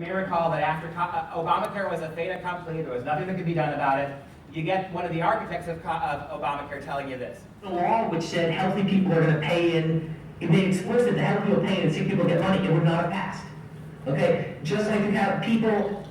may recall that after Obamacare was a fait accompli, there was nothing that could be done about it. You get one of the architects of Obamacare telling you this. The law which said healthy people are going to pay in, if they explicit that healthy people pay in and sick people get money, it would not have passed. Okay? Just like you have people,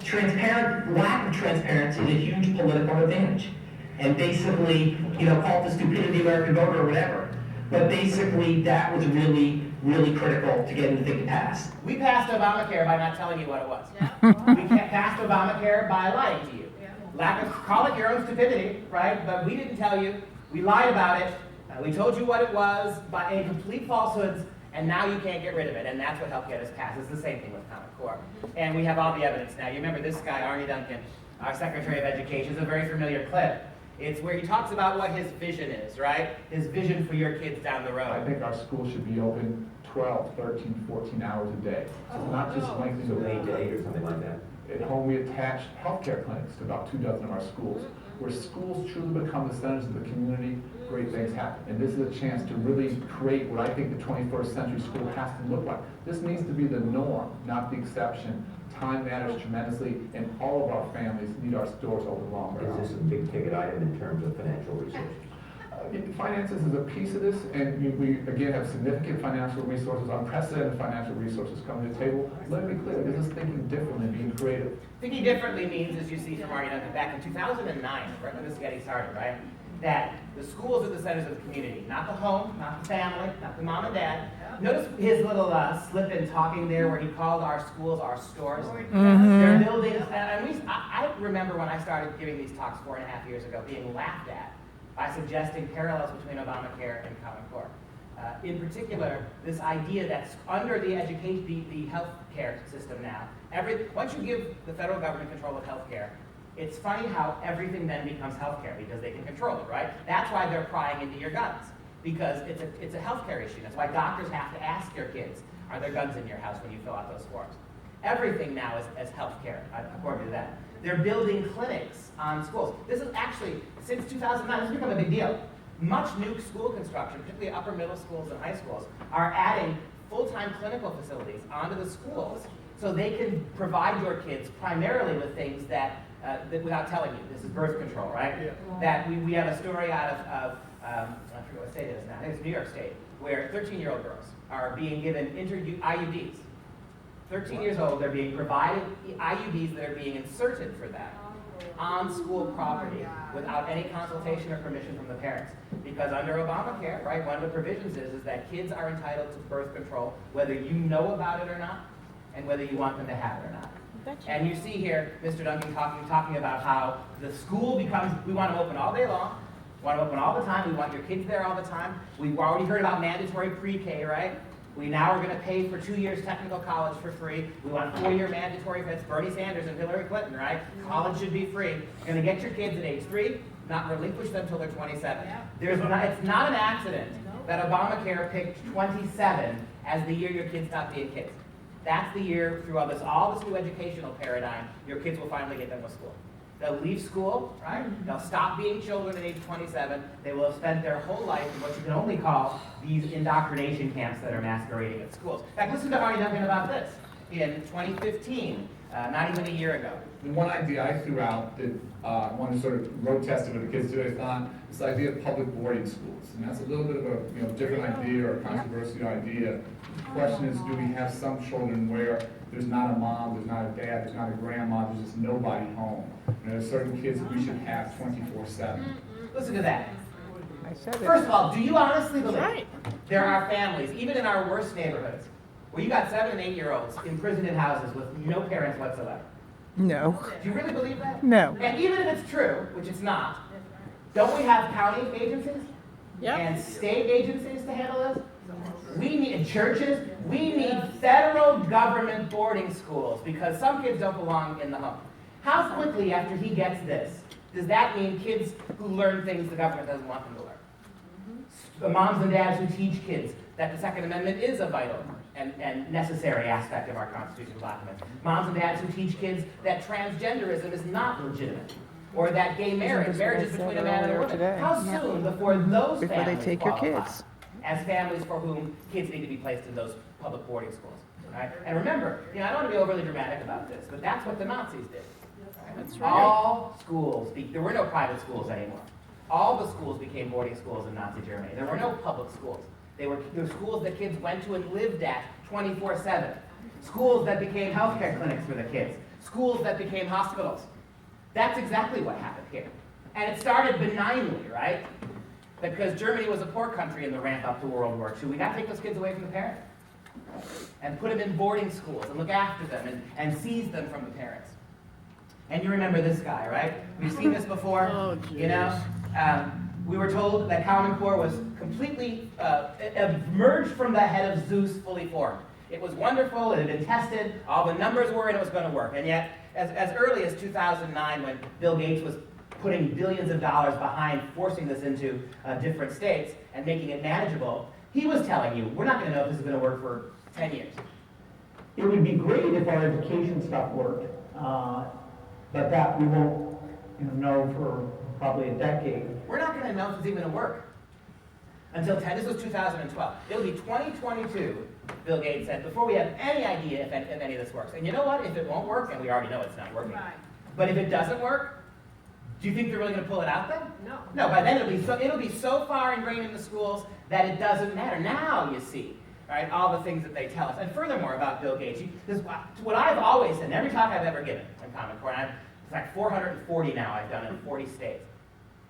lack of transparency is a huge political advantage. And basically, call it the stupidity of the American voter or whatever. But basically, that was really, really critical to getting the thing to pass. We passed Obamacare by not telling you what it was. Yeah. We passed Obamacare by lying to you. Yeah. Call it your own stupidity, right? But we didn't tell you. We lied about it. We told you what it was by complete falsehoods, and now you can't get rid of it. And that's what helped get us passed. It's the same thing with Common Core. And we have all the evidence now. You remember this guy, Arne Duncan, our Secretary of Education, is a very familiar clip. It's where he talks about what his vision is, right? His vision for your kids down the road. I think our schools should be open 12, 13, 14 hours a day. So it's not just lengthy. So 8 to 8 or something like that. At home, we attach healthcare clinics to about 2 dozen of our schools. Where schools truly become the centers of the community, great things happen. And this is a chance to really create what I think the 21st century school has to look like. This needs to be the norm, not the exception. Time matters tremendously, and all of our families need our stores open longer. Is this a big ticket item in terms of financial resources? Finances is a piece of this, and we again have significant financial resources, unprecedented financial resources coming to the table. Let me be clear, this is thinking differently, being creative. Thinking differently means, as you see from Arne Duncan, back in 2009, right when this is getting started, right? That the schools are the centers of the community, not the home, not the family, not the mom and dad. Notice his little slip in talking there where he called our schools our stores. They're buildings, and I remember when I started giving these talks 4.5 years ago being laughed at by suggesting parallels between Obamacare and Common Core. In particular, this idea that's under the the health care system now. Once you give the federal government control of health care, it's funny how everything then becomes health care because they can control it, right? That's why they're prying into your guns, because it's a health care issue. That's why doctors have to ask their kids, are there guns in your house when you fill out those forms? Everything now is health care, according to that. They're building clinics on schools. This is actually, since 2009, this has become a big deal. Much new school construction, particularly upper middle schools and high schools, are adding full-time clinical facilities onto the schools so they can provide your kids primarily with things that without telling you, this is birth control, right? Yeah. That we have a story out of I forget what state it is now, I think it's New York State, where 13-year-old girls are being given IUDs. 13 years old, they're being provided IUDs that are being inserted for them on school property without any consultation or permission from the parents. Because under Obamacare, right, one of the provisions is that kids are entitled to birth control whether you know about it or not, and whether you want them to have it or not. And you see here Mr. Duncan talking about how the school becomes, we want to open all day long, we want to open all the time, we want your kids there all the time. We've already heard about mandatory pre-K, right? We now are going to pay for 2 years technical college for free. We want 4-year mandatory, that's Bernie Sanders and Hillary Clinton, right? College should be free. You're going to get your kids at age 3, not relinquish them until they're 27. It's not an accident that Obamacare picked 27 as the year your kids stop being kids. That's the year, through all this new educational paradigm, your kids will finally get done with school. They'll leave school, right? They'll stop being children at age 27. They will have spent their whole life in what you can only call these indoctrination camps that are masquerading at schools. In fact, listen to Arne Duncan about this. In 2015, not even a year ago. And one idea I threw out that I want to sort of road test it with the kids today on this idea of public boarding schools. And that's a little bit of a different idea or controversial idea. The question is, do we have some children where there's not a mom, there's not a dad, there's not a grandma, there's just nobody home? And there's certain kids that we should have 24/7. Listen to that. I said it. First of all, do you honestly believe there are families, even in our worst neighborhoods, where you got 7 and 8-year-olds imprisoned in houses with no parents whatsoever? No. Do you really believe that? No. And even if it's true, which it's not, don't we have county agencies and state agencies to handle this? We need churches. We need federal government boarding schools because some kids don't belong in the home. How quickly after he gets this does that mean kids who learn things the government doesn't want them to learn? The moms and dads who teach kids that the Second Amendment is a vital and necessary aspect of our constitutional document. Moms and dads who teach kids that transgenderism is not legitimate, or that gay marriage is between a man and a woman. How soon before those Before families they take your qualify kids. as families for whom kids need to be placed in those public boarding schools? Right? And remember, I don't want to be overly dramatic about this, but that's what the Nazis did. That's right. All schools, there were no private schools anymore. All the schools became boarding schools in Nazi Germany. There were no public schools. They were schools that kids went to and lived at 24/7. Schools that became healthcare clinics for the kids. Schools that became hospitals. That's exactly what happened here. And it started benignly, right? Because Germany was a poor country in the ramp up to World War II. We got to take those kids away from the parents and put them in boarding schools and look after them and seize them from the parents. And you remember this guy, right? We've seen this before. Oh, We were told that Common Core was completely emerged from the head of Zeus fully formed. It was wonderful, it had been tested, all the numbers were, and it was going to work. And yet, as early as 2009, when Bill Gates was putting billions of dollars behind forcing this into different states and making it manageable, he was telling you, we're not going to know if this is going to work for 10 years. It would be great if our education stuff worked, but that we won't know for probably a decade. We're not going to know if it's even going to work until this was 2012. It'll be 2022, Bill Gates said, before we have any idea if any of this works. And you know what? If it won't work, and we already know it's not working, but if it doesn't work, do you think they're really going to pull it out then? No. No, by then it'll be so far ingrained in the schools that it doesn't matter. Now you see, right, all the things that they tell us. And furthermore about Bill Gates, this is what I've always said in every talk I've ever given in Common Core, and it's like 440 now I've done in 40 states.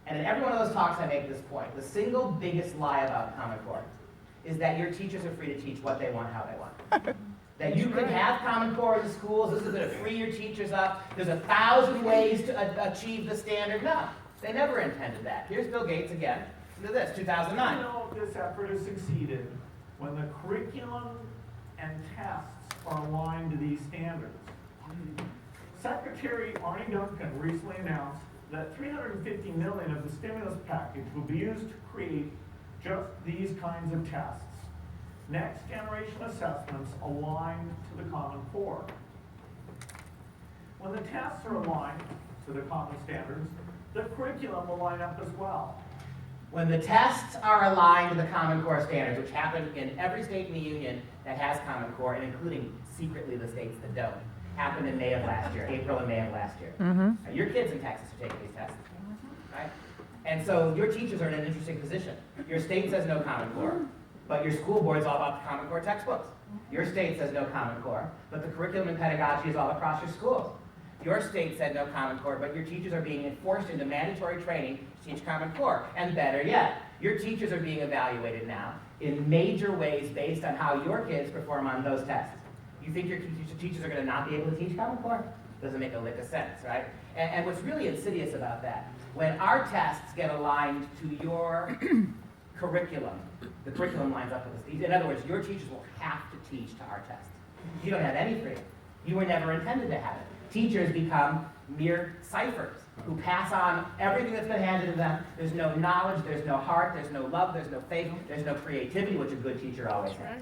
And in every one of those talks I make this point. The single biggest lie about Common Core is that your teachers are free to teach what they want, how they want. That you can have Common Core in the schools, this is going to free your teachers up, there's 1,000 ways to achieve the standard. No, they never intended that. Here's Bill Gates again. Look at this, 2009. You know this effort has succeeded when the curriculum and tests are aligned to these standards. Secretary Arne Duncan recently announced that $350 million of the stimulus package will be used to create just these kinds of tests. Next generation assessments aligned to the Common Core. When the tests are aligned to the common standards, the curriculum will line up as well. When the tests are aligned to the Common Core standards, which happen in every state in the Union that has Common Core, and including secretly the states that don't, happened in May of last year, April and May of last year. Your kids in Texas are taking these tests, right? And so your teachers are in an interesting position. Your state says no Common Core, but your school board is all about the Common Core textbooks. Your state says no Common Core, but the curriculum and pedagogy is all across your schools. Your state said no Common Core, but your teachers are being enforced into mandatory training to teach Common Core. And better yet, your teachers are being evaluated now in major ways based on how your kids perform on those tests. You think your teachers are going to not be able to teach Common Core? Doesn't make a lick of sense, right? And what's really insidious about that, when our tests get aligned to your curriculum, the curriculum lines up with this. In other words, your teachers will have to teach to our tests. You don't have any freedom. You were never intended to have it. Teachers become mere ciphers who pass on everything that's been handed to them. There's no knowledge, there's no heart, there's no love, there's no faith, there's no creativity, which a good teacher always has.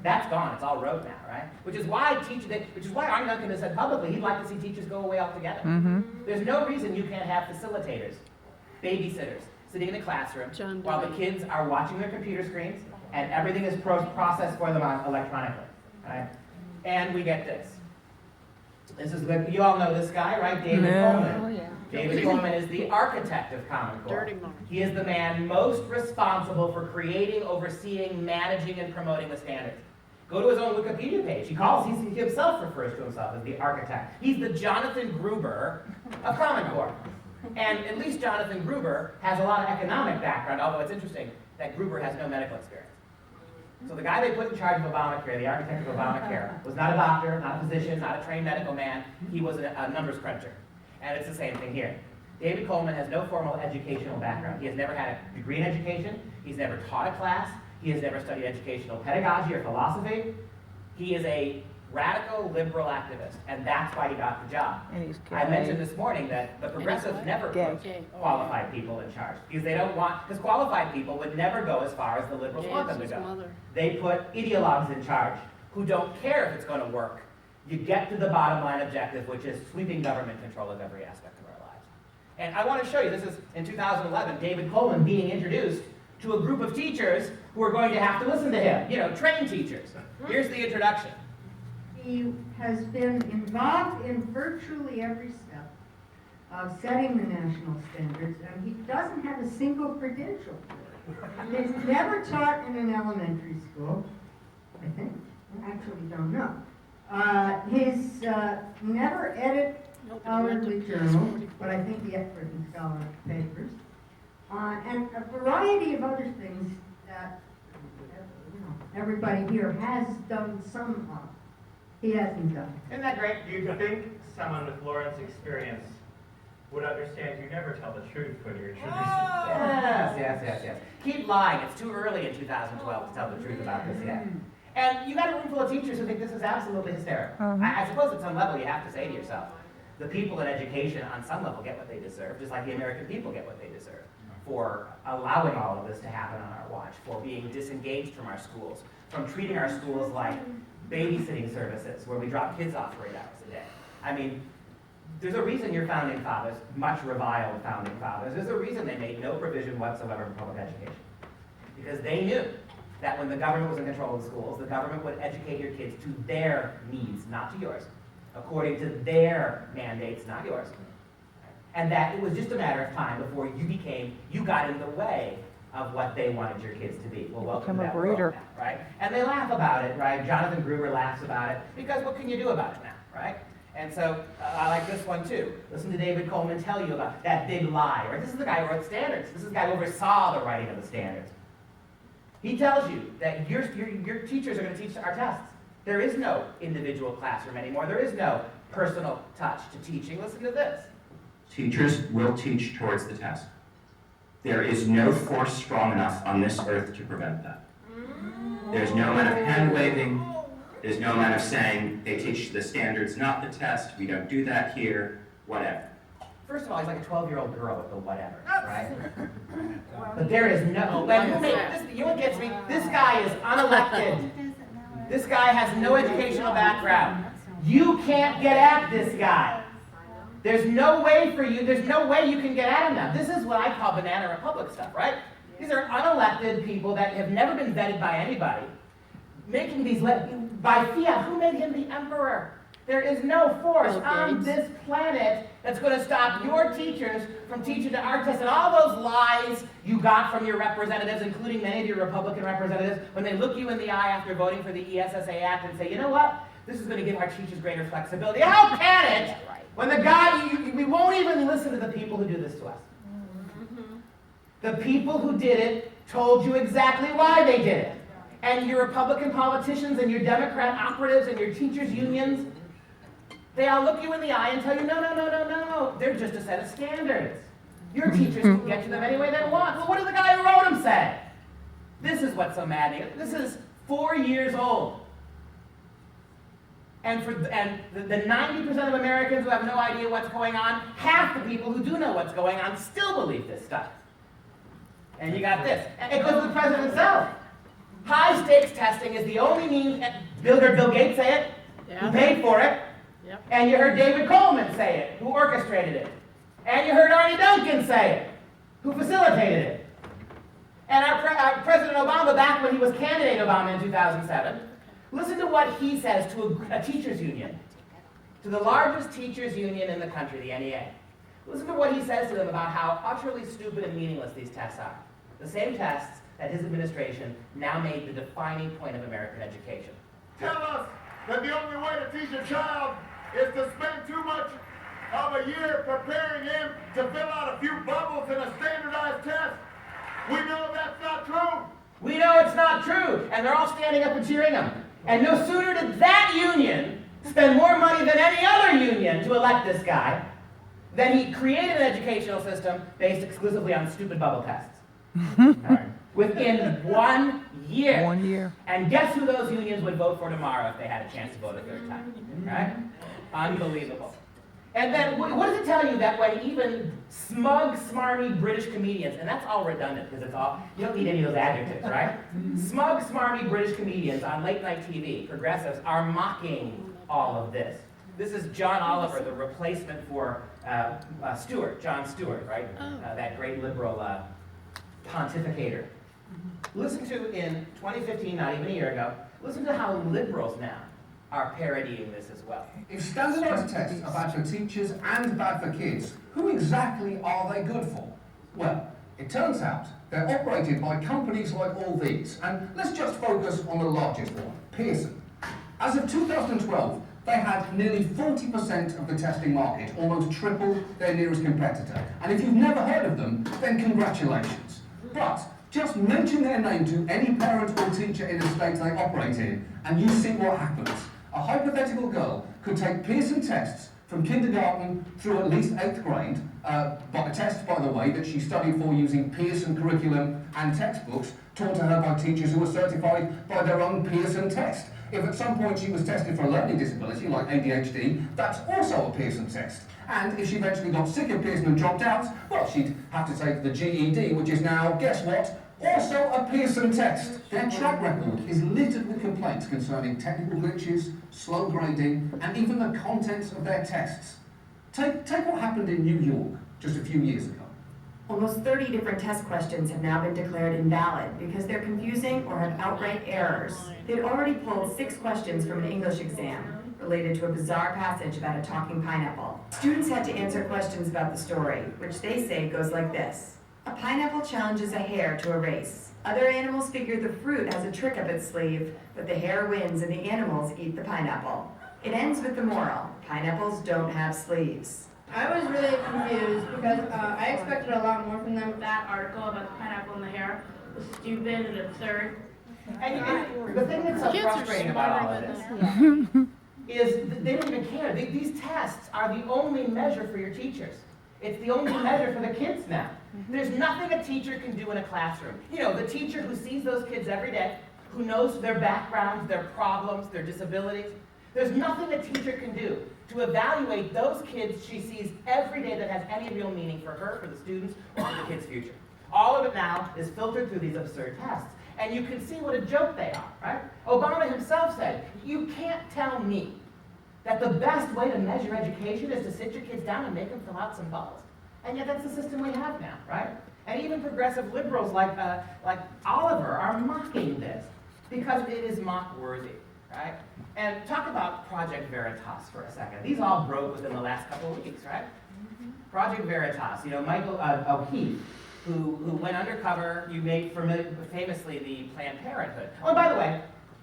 That's gone. It's all rote now, right? Which is why Arne Duncan has said publicly he'd like to see teachers go away altogether. There's no reason you can't have facilitators, babysitters, sitting in a classroom while the kids are watching their computer screens and everything is processed for them electronically, right? And we get this. You all know this guy, right? David Coleman. Oh, yeah. David Coleman is the architect of Common Core. Dirty Mark. He is the man most responsible for creating, overseeing, managing, and promoting the standards. Go to his own Wikipedia page. He himself refers to himself as the architect. He's the Jonathan Gruber of Common Core. And at least Jonathan Gruber has a lot of economic background, although it's interesting that Gruber has no medical experience. So the guy they put in charge of Obamacare, the architect of Obamacare, was not a doctor, not a physician, not a trained medical man. He was a numbers cruncher. And it's the same thing here. David Coleman has no formal educational background. He has never had a degree in education. He's never taught a class. He has never studied educational pedagogy or philosophy. He is a radical liberal activist, and that's why he got the job. And he's I gay. mentioned this morning that the progressives never Gay. put Gay. qualified people in charge because they don't want, because qualified people would never go as far as the liberals want them to James' go. mother. They put ideologues in charge who don't care if it's going to work. You get to the bottom line objective, which is sweeping government control of every aspect of our lives. And I want to show you, this is in 2011, David Coleman being introduced to a group of teachers who are going to have to listen to him, trained teachers. Here's the introduction. he has been involved in virtually every step of setting the national standards, and he doesn't have a single credential for it. He's never taught in an elementary school, I think. I actually don't know. He's never edited scholarly journals, but I think he has written scholarly papers. And a variety of other things that everybody here has done some of. He hasn't done. Isn't that great? Do you think someone with Lauren's experience would understand you never tell the truth when you're introducing yourself? Yes. Keep lying. It's too early in 2012 to tell the truth about this yet. And you got a room full of teachers who think this is absolutely hysterical. I suppose at some level you have to say to yourself, the people in education on some level get what they deserve, just like the American people get what they deserve for allowing all of this to happen on our watch, for being disengaged from our schools, from treating our schools like babysitting services where we drop kids off for 8 hours a day. I mean, there's a reason your founding fathers, much reviled founding fathers, there's a reason they made no provision whatsoever for public education. Because they knew that when the government was in control of the schools, the government would educate your kids to their needs, not to yours, according to their mandates, not yours. And that it was just a matter of time before you got in the way of what they wanted your kids to be. Well, welcome to that world now, right? And they laugh about it, right? Jonathan Gruber laughs about it, because what can you do about it now, right? And so, I like this one too. Listen to David Coleman tell you about that big lie, right? This is the guy who wrote standards. This is the guy who oversaw the writing of the standards. He tells you that your teachers are going to teach our tests. There is no individual classroom anymore. There is no personal touch to teaching. Listen to this. Teachers will teach towards the test. There is no force strong enough on this earth to prevent that. There's no amount of hand waving. There's no amount of saying they teach the standards, not the test. We don't do that here, whatever. First of all, he's like a 12-year-old girl with the whatever, right? But there is no, you know what gets me? This guy is unelected. This guy has no educational background. You can't get at this guy. There's no way for you, there's no way you can get at him now. This is what I call banana republic stuff, right? These are unelected people that have never been vetted by anybody, making these, by fiat. Who made him the emperor? There is no force on this planet that's going to stop your teachers from teaching to our test. And all those lies you got from your representatives, including many of your Republican representatives, when they look you in the eye after voting for the ESSA Act and say, you know what? This is going to give our teachers greater flexibility. How can it? When the guy, we won't even listen to the people who do this to us. The people who did it told you exactly why they did it. And your Republican politicians and your Democrat operatives and your teachers' unions, they all look you in the eye and tell you, no. They're just a set of standards. Your teachers can get to them any way they want. Well, what did the guy who wrote them say? This is what's so maddening. This is 4 years old. And the 90% of Americans who have no idea what's going on, half the people who do know what's going on still believe this stuff. And you got this. And it goes to the president himself. High-stakes testing is the only means, Bill Gates say it, who paid for it. Yep. And you heard David Coleman say it, who orchestrated it. And you heard Arnie Duncan say it, who facilitated it. And our President Obama, back when he was candidate Obama in 2007, listen to what he says to a teachers union, to the largest teachers union in the country, the NEA. Listen to what he says to them about how utterly stupid and meaningless these tests are. The same tests that his administration now made the defining point of American education. Tell us that the only way to teach a child is to spend too much of a year preparing him to fill out a few bubbles in a standardized test. We know that's not true. We know it's not true, and they're all standing up and cheering him. And no sooner did that union spend more money than any other union to elect this guy, than he created an educational system based exclusively on stupid bubble tests. Within 1 year. 1 year. And guess who those unions would vote for tomorrow if they had a chance to vote a third time? Right? Unbelievable. And then, what does it tell you that when even smug, smarmy British comedians, and that's all redundant because it's all, you don't need any of those adjectives, right? Smug, smarmy British comedians on late night TV, progressives, are mocking all of this. This is John Oliver, the replacement for John Stewart, right? That great liberal pontificator. Listen to, in 2015, not even a year ago, listen to how liberals now are parodying this as well. If standardised tests are bad for teachers and bad for kids, who exactly are they good for? Well, it turns out they're operated by companies like all these, and let's just focus on the largest one, Pearson. As of 2012, they had nearly 40% of the testing market, almost triple their nearest competitor. And if you've never heard of them, then congratulations. But just mention their name to any parent or teacher in the state they operate in, and you see what happens. A hypothetical girl could take Pearson tests from kindergarten through at least 8th grade, but the tests, by the way, that she studied for using Pearson curriculum and textbooks taught to her by teachers who were certified by their own Pearson test. If at some point she was tested for a learning disability like ADHD, that's also a Pearson test. And if she eventually got sick of Pearson and dropped out, well, she'd have to take the GED, which is now, guess what? Also a Pearson test. Their track record is littered with complaints concerning technical glitches, slow grading, and even the contents of their tests. Take what happened in New York just a few years ago. Almost 30 different test questions have now been declared invalid because they're confusing or have outright errors. They'd already pulled 6 questions from an English exam related to a bizarre passage about a talking pineapple. Students had to answer questions about the story, which they say goes like this. A pineapple challenges a hare to a race. Other animals figure the fruit has a trick up its sleeve, but the hare wins and the animals eat the pineapple. It ends with the moral, pineapples don't have sleeves. I was really confused because I expected a lot more from them. That article about the pineapple and the hair was stupid and absurd. And the thing that's so frustrating about all of this is that they don't even care. These tests are the only measure for your teachers. It's the only measure for the kids now. There's nothing a teacher can do in a classroom. You know, the teacher who sees those kids every day, who knows their backgrounds, their problems, their disabilities, there's nothing a teacher can do to evaluate those kids she sees every day that has any real meaning for her, for the students, or for the kids' future. All of it now is filtered through these absurd tests. And you can see what a joke they are, right? Obama himself said, you can't tell me that the best way to measure education is to sit your kids down and make them fill out some bubbles. And yet that's the system we have now, right? And even progressive liberals like Oliver are mocking this because it is mock-worthy, right? And talk about Project Veritas for a second. These all broke within the last couple of weeks, right? Project Veritas, you know, Michael O'Keefe, who went undercover, you made famously the Planned Parenthood. Oh, and by the way,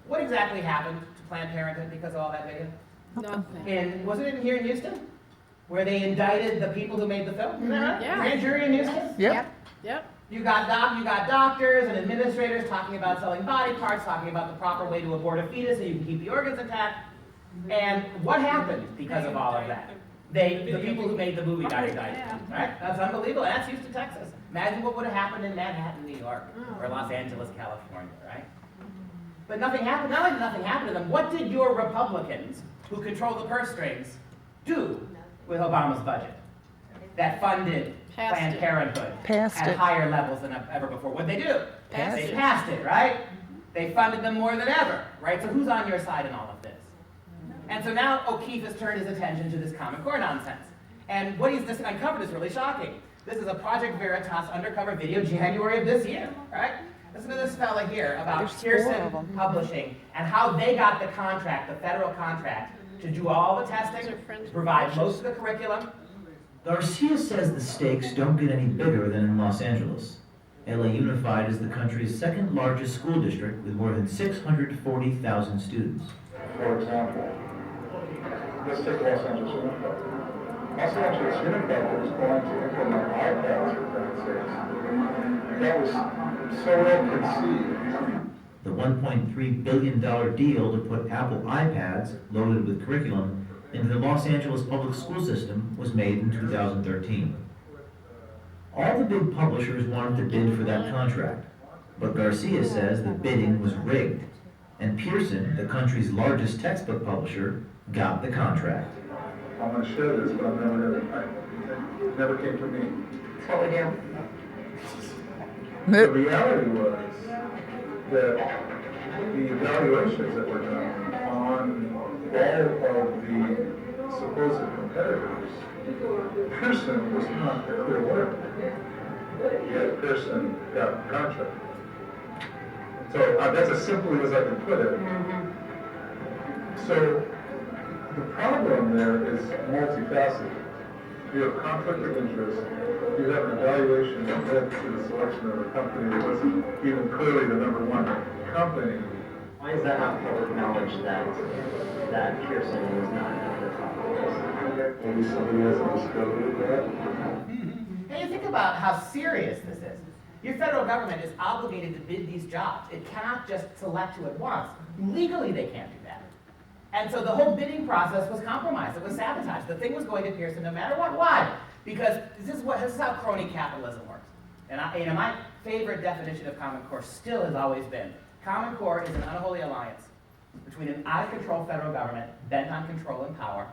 what exactly happened to Planned Parenthood because of all that video? Nothing. Wasn't it here in Houston? Where they indicted the people who made the film? Isn't that right? Yeah. Grand jury in Houston? Yep. Yep. You got doctors and administrators talking about selling body parts, talking about the proper way to abort a fetus so you can keep the organs intact. And what happened because of all of that? The people who made the movie got indicted, right? That's unbelievable. That's Houston, Texas. Imagine what would have happened in Manhattan, New York, or Los Angeles, California, right? But nothing happened. Not only did nothing happen to them, what did your Republicans, who control the purse strings, do with Obama's budget that funded Planned Parenthood at higher levels than ever before? What'd they do? They passed it, right? They funded them more than ever, right? So who's on your side in all of this? And so now O'Keefe has turned his attention to this Common Core nonsense. And what he's just uncovered is really shocking. This is a Project Veritas undercover video, January of this year, right? Listen to this fella here about Pearson Publishing and how they got the contract, the federal contract, to do all the testing, to provide most of the curriculum. Garcia says the stakes don't get any bigger than in Los Angeles. LA Unified is the country's second largest school district with more than 640,000 students. For example, let's take Los Angeles Unified. Los Angeles Unified was going to implement iPads for God's sakes. That was so well conceived. The $1.3 billion deal to put Apple iPads, loaded with curriculum, into the Los Angeles public school system was made in 2013. All the big publishers wanted to bid for that contract, but Garcia says the bidding was rigged, and Pearson, the country's largest textbook publisher, got the contract. I'm going to share this, but I'm never going to. It never came to me. That's what we do. The reality was that the evaluations that were done on all of the supposed competitors, Pearson was not the clear winner. Yet Pearson got the contract. So that's as simply as I can put it. So the problem there is multifaceted. You have conflict of interest, you have an evaluation that led to the selection of a company that wasn't even clearly the number one company. Why is that not public knowledge that Pearson is not at the top of this? Maybe somebody hasn't discovered that. And you think about how serious this is. Your federal government is obligated to bid these jobs. It cannot just select who it wants. Legally, they can't do that. And so the whole bidding process was compromised. It was sabotaged. The thing was going to Pearson no matter what. Why? Because this is how crony capitalism works. And my favorite definition of Common Core still has always been, Common Core is an unholy alliance between an out-of-control federal government bent on control and power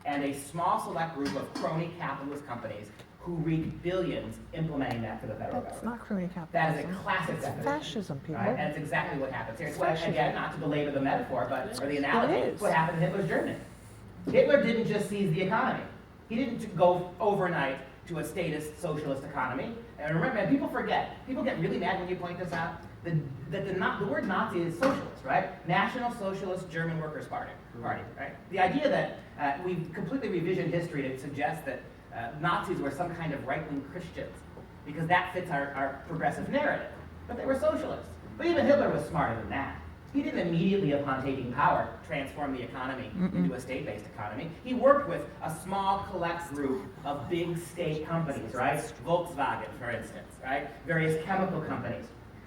and a small select group of crony capitalist companies who wreak billions implementing that for the federal It's government. not crony capitalism. That is a classic It's definition. fascism, people. Right? And it's exactly what happens here. It's what, Fascism. again, not to belabor the metaphor, or the analogy, It it's is. what happened in Hitler's Germany. Hitler didn't just seize the economy. He didn't go overnight to a statist socialist economy. And remember, and people forget, people get really mad when you point this out, that the word Nazi is socialist, right? National Socialist German Workers' Party, right? The idea that we've completely revisioned history to suggest that Nazis were some kind of right-wing Christians, because that fits our progressive narrative. But they were socialists. But even Hitler was smarter than that. He didn't immediately, upon taking power, transform the economy into a state-based economy. He worked with a small collect group of big state companies, right? Volkswagen, for instance, right? Various chemical companies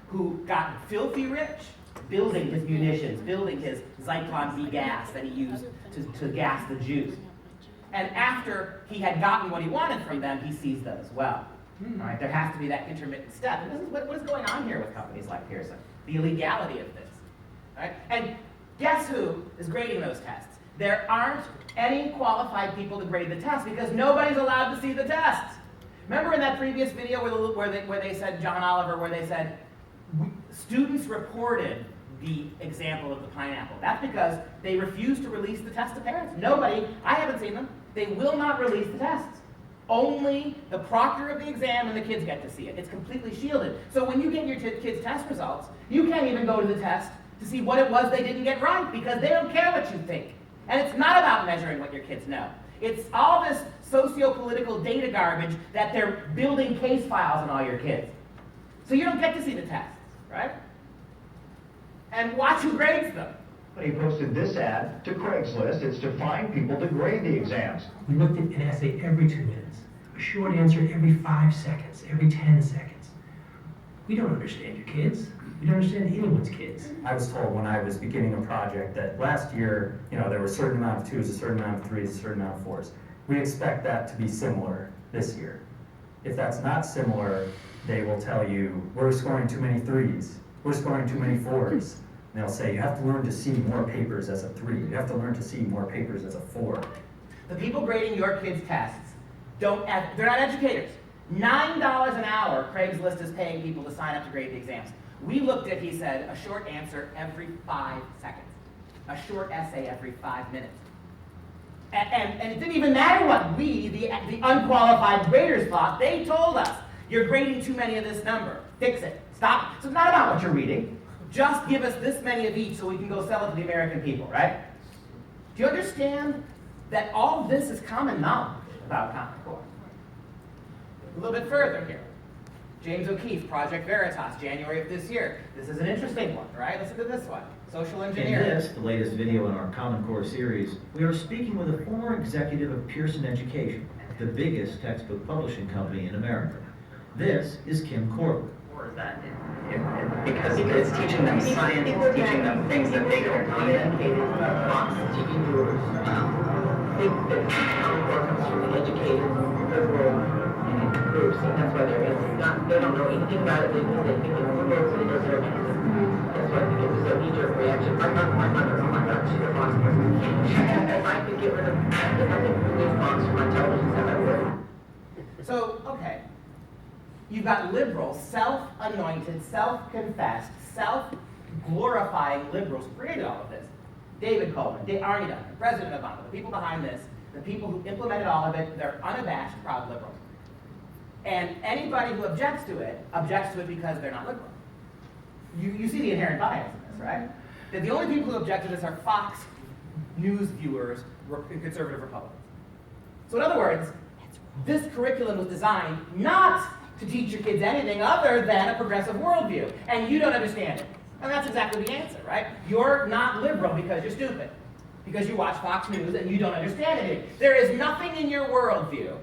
who got filthy rich building his munitions, building his Zyklon B gas that he used to gas the Jews. And after he had gotten what he wanted from them, he seized them as well. All right, there has to be that intermittent step. And this is what is going on here with companies like Pearson, the illegality of this. Right? And guess who is grading those tests? There aren't any qualified people to grade the tests because nobody's allowed to see the tests. Remember in that previous video where they said, John Oliver, where they said, students reported the example of the pineapple. That's because they refused to release the test to parents. Nobody, I haven't seen them, they will not release the tests. Only the proctor of the exam and the kids get to see it. It's completely shielded. So when you get your kids' test results, you can't even go to the test to see what it was they didn't get right because they don't care what you think. And it's not about measuring what your kids know. It's all this socio-political data garbage that they're building case files on all your kids. So you don't get to see the tests, right? And watch who grades them. He posted this ad to Craigslist. It's to find people to grade the exams. We looked at an essay every 2 minutes, a short answer every 5 seconds, every 10 seconds. We don't understand your kids. We don't understand anyone's kids. I was told when I was beginning a project that last year, there were a certain amount of 2s, a certain amount of 3s, a certain amount of 4s. We expect that to be similar this year. If that's not similar, they will tell you, we're scoring too many 3s, we're scoring too many 4s. And they'll say, you have to learn to see more papers as a 3. You have to learn to see more papers as a 4. The people grading your kids' tests, they're not educators. $9 an hour Craigslist is paying people to sign up to grade the exams. We looked at, he said, a short answer every 5 seconds. A short essay every 5 minutes. And it didn't even matter what we, the unqualified graders, thought. They told us, you're grading too many of this number. Fix it. Stop. So it's not about what you're reading. Just give us this many of each so we can go sell it to the American people, right? Do you understand that all this is common knowledge about Common Core? A little bit further here. James O'Keefe, Project Veritas, January of this year. This is an interesting one, right? Listen to this one. Social In engineering. this, the latest video in our Common Core series, we are speaking with a former executive of Pearson Education, the biggest textbook publishing company in America. This is Kim Corbett. Because it's teaching them science, it's teaching them things that they don't need. Teaching you think that Common Core comes from the educated, liberal groups, and that's why they don't know anything about it. They think it's liberal, so they just don't use it. That's why I think it was a knee-jerk reaction. My mother, oh my God, she's a Fox person. If I could get rid of, if I could remove Fox from my television set, I would. So, okay. You've got liberals, self-anointed, self-confessed, self-glorifying liberals who created all of this. David Coleman, Arnie Duncan, President Obama, the people behind this, the people who implemented all of it, they're unabashed, proud liberals. And anybody who objects to it because they're not liberal. You see the inherent bias in this, right? That the only people who object to this are Fox news viewers, conservative Republicans. So in other words, this curriculum was designed not to teach your kids anything other than a progressive worldview, and you don't understand it. And that's exactly the answer, right? You're not liberal because you're stupid, because you watch Fox News and you don't understand anything. There is nothing in your worldview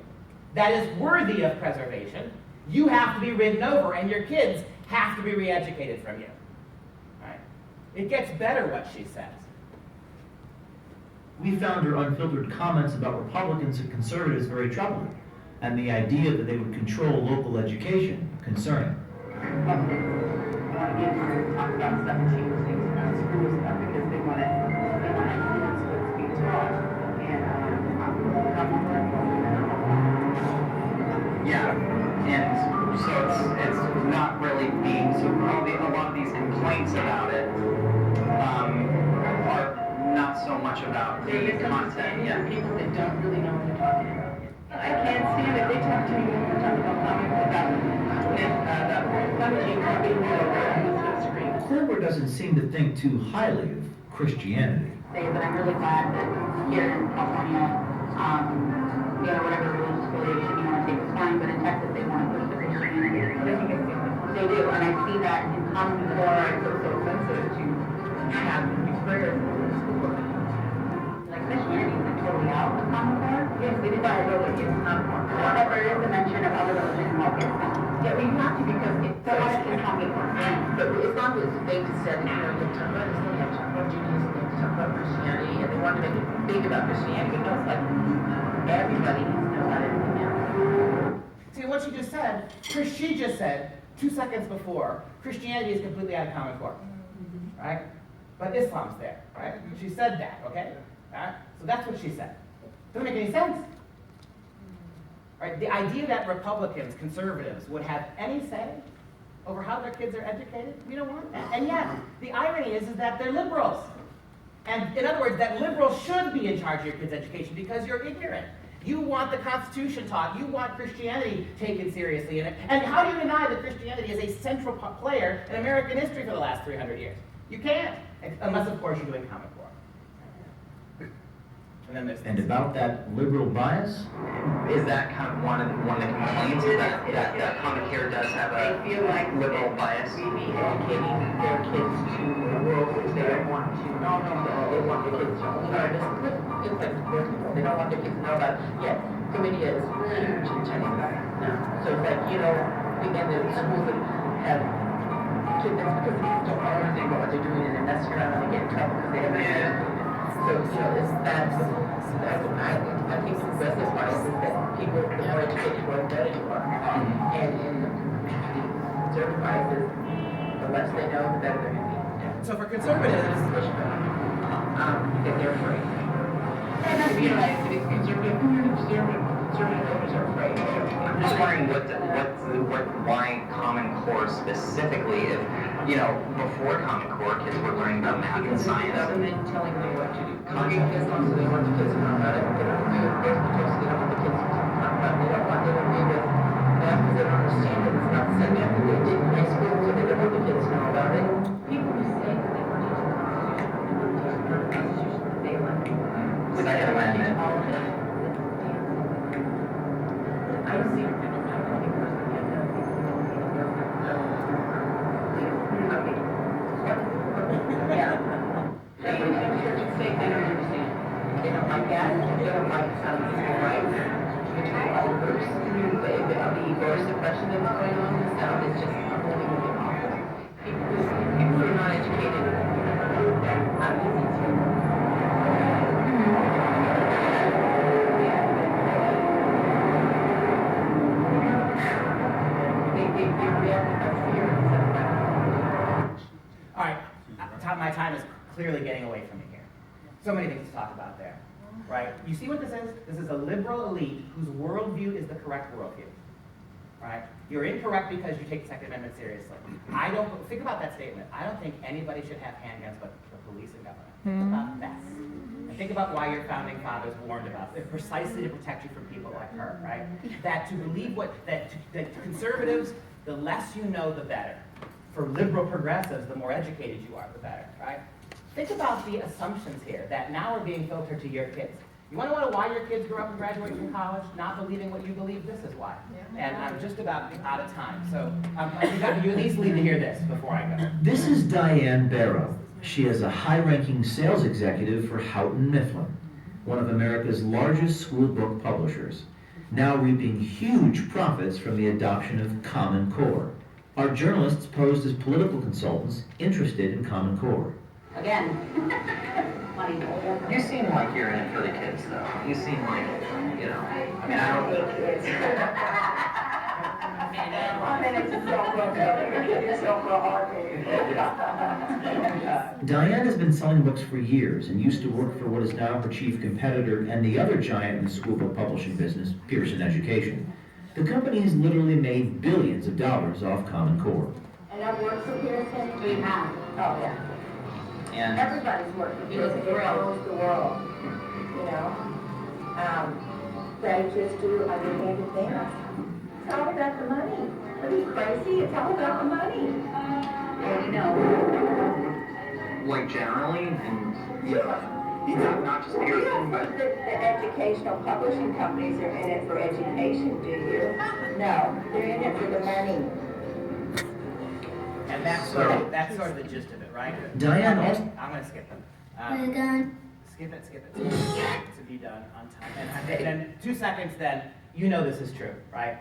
that is worthy of preservation. You have to be ridden over, and your kids have to be re-educated from you. Right? It gets better what she says. We found her unfiltered comments about Republicans and conservatives very troubling, and the idea that they would control local education concerning. Talk about stuff and she was thinking about school stuff because they want to influence what's being taught. And so it's not really being, so a lot of these complaints about it are not so much about the content. Yeah, people that don't really know what they're talking about. I can't stand it. They talk to me when we're talking about comics about Cooper doesn't seem to think too highly of Christianity. But I'm really glad that here in California, whatever religious affiliation you want to take is fine, but in Texas they want to push the Christianity. They do, and I see that in Common Core. It's so offensive to have prayers in the school. Like Christianity isn't totally out of Common Core. Yes, we did that earlier. It's not more. But there is a mention of other religions and it's not. Yeah, well, you have to because it's so much in Common Core. But it's not as they just said, you talk about Islam, you talk about Judaism, you talk about Christianity, and they want to make it big about Christianity, but no, it's like everybody needs to know about everything else. See, what she just said, she just said 2 seconds before, Christianity is completely out of Common Core, right? But Islam's there, right? She said that, okay? All right? So that's what she said. Doesn't make any sense. Right? The idea that Republicans, conservatives, would have any say over how their kids are educated, we don't want that. And yet, the irony is that they're liberals. And in other words, that liberals should be in charge of your kids' education because you're ignorant. You want the Constitution taught. You want Christianity taken seriously. And how do you deny that Christianity is a central player in American history for the last 300 years? You can't, unless, of course, you're doing Common Core. And then there's about that liberal bias? Is that kind of one of the complaints that Common Core does have a liberal bias? Really educating their kids to the world which they don't want to. No, they want the kids to learn. It's like they don't want their kids to know about. Yeah, Korea is huge in China now. So it's like, again, the schools that have kids that's because the kids don't know anything about what they're doing and they're messing around and they get in trouble because they haven't educated. So, I think the progressive bias is that people, the more educated you are, the better you are. And in the conservative bias is the less they know, the better they're going to be. So for conservatives, because they're afraid. And to be honest, if it's conservative voters are afraid. I'm just wondering why Common Core specifically, if, before Common Core, kids were learning about math and science. Government telling them what to do. Because also they want the kids to know about it. They don't agree with birth control, so they don't want the kids to talk about it. They don't agree with math because they don't understand it. It's not the same math that they did in high school, so they don't want the kids to know about it. People who say that they want to teach the Constitution, they want the Constitution, they like. Second Amendment. I don't see it. I don't think personally I've done yeah. They don't understand. They don't like that. They don't like civil rights. Which are all verse. The voter suppression that was going on in the South is just unbelievably awful. People who are not educated are easy to. all right, my time is clearly getting away from me here. So many things to talk about there, right? You see what this is? This is a liberal elite whose worldview is the correct worldview, right? You're incorrect because you take the Second Amendment seriously. Think about that statement. I don't think anybody should have handguns but the police and government. Think about that. And think about why your founding fathers warned about it, precisely to protect you from people like her, right? That to believe that conservatives, the less you know, the better. For liberal progressives, the more educated you are, the better, right? think about the assumptions here that now are being filtered to your kids. You want to know why your kids grew up and graduated from college, not believing what you believe? This is why. And I'm just about out of time, so you at least need to hear this before I go. This is Diane Barrow. She is a high-ranking sales executive for Houghton Mifflin, one of America's largest school book publishers, now reaping huge profits from the adoption of Common Core. Our journalists posed as political consultants interested in Common Core. Again, money. You seem like you're in it for the kids, though. You seem like, you know, I mean, I don't think Kids. I mean, it's so good. It's so hard. Diane has been selling books for years and used to work for what is now her chief competitor and the other giant in the school book publishing business, Pearson Education. The company has literally made billions of dollars off Common Core. And I've worked for Pearson. We have. Oh, yeah. And Everybody's worked for Pearson. It owns the world. You know? They just do underhanded things. It's all about the money. Are you crazy? It's all about the money. Yeah, you know. like generally, and not just You Pearson, don't but think that the educational publishing companies are in it for education, do you? No, they're in it for the money. And that's sort of the gist of it, right? Diane, I'm going to skip it. We're done. Skip it. To be done on time. And then 2 seconds, then you know this is true, right?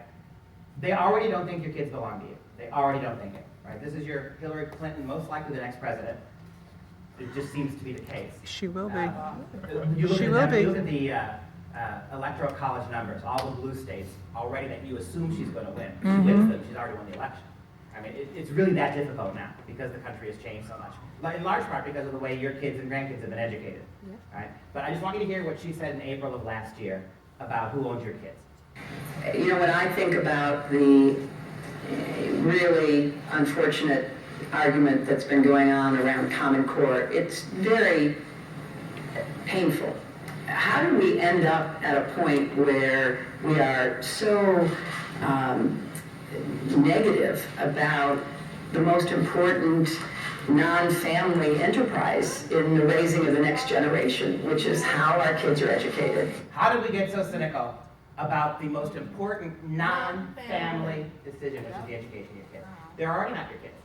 They already don't think your kids belong to you. They already don't think it, right? This is your Hillary Clinton, most likely the next president. It just seems to be the case. She will be. You look She at will them, be. You look at the electoral college numbers, all the blue states already that you assume she's going to win. She wins them, she's already won the election. I mean, it's really that difficult now because the country has changed so much. In large part because of the way your kids and grandkids have been educated. Right? But I just want you to hear what she said in April of last year about who owns your kids. You know, when I think about the really unfortunate argument that's been going on around Common Core, it's very painful. How do we end up at a point where we are so negative about the most important non-family enterprise in the raising of the next generation, which is how our kids are educated? How did we get so cynical about the most important non-family decision, which is the education of your kids? They're already not your kids.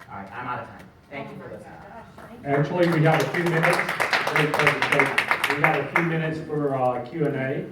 All right, I'm out of time. Thank you for listening. Actually, we have a few minutes. Great presentation. We got a few minutes for Q&A.